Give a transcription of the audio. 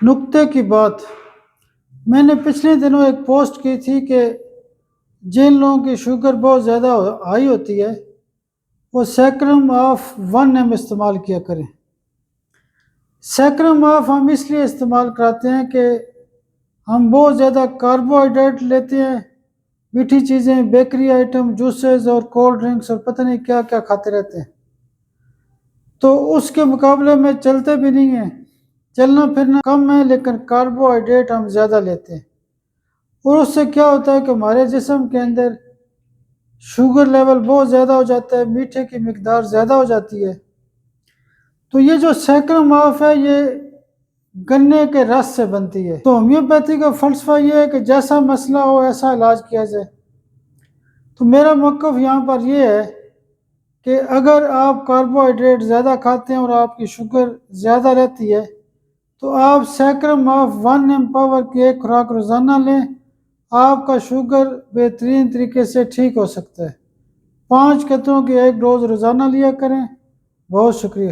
نکتے کی بات، میں نے پچھلے دنوں ایک پوسٹ کی تھی کہ جن لوگوں کی شوگر بہت زیادہ ہائی ہوتی ہے وہ سیکرم آف 1 m استعمال کیا کریں۔ سیکرم آف ہم اس لیے استعمال کراتے ہیں کہ ہم بہت زیادہ کاربوہائیڈریٹ لیتے ہیں، میٹھی چیزیں، بیکری آئٹم، جوسز اور کولڈ ڈرنکس اور پتہ نہیں کیا کیا کھاتے رہتے ہیں، تو اس کے مقابلے میں چلتے بھی نہیں ہیں، چلنا پھرنا کم ہے لیکن کاربوہائیڈریٹ ہم زیادہ لیتے ہیں، اور اس سے کیا ہوتا ہے کہ ہمارے جسم کے اندر شوگر لیول بہت زیادہ ہو جاتا ہے، میٹھے کی مقدار زیادہ ہو جاتی ہے۔ تو یہ جو سیکرم آف ہے یہ گنے کے رس سے بنتی ہے۔ تو ہومیوپیتھی کا فلسفہ یہ ہے کہ جیسا مسئلہ ہو ایسا علاج کیا جائے۔ تو میرا موقف یہاں پر یہ ہے کہ اگر آپ کاربوہائیڈریٹ زیادہ کھاتے ہیں اور آپ کی شوگر زیادہ رہتی ہے تو آپ سیکرم آف 1 m پاور کی ایک خوراک روزانہ لیں، آپ کا شوگر بہترین طریقے سے ٹھیک ہو سکتا ہے۔ 5 قطروں کی ایک ڈوز روزانہ لیا کریں۔ بہت شکریہ۔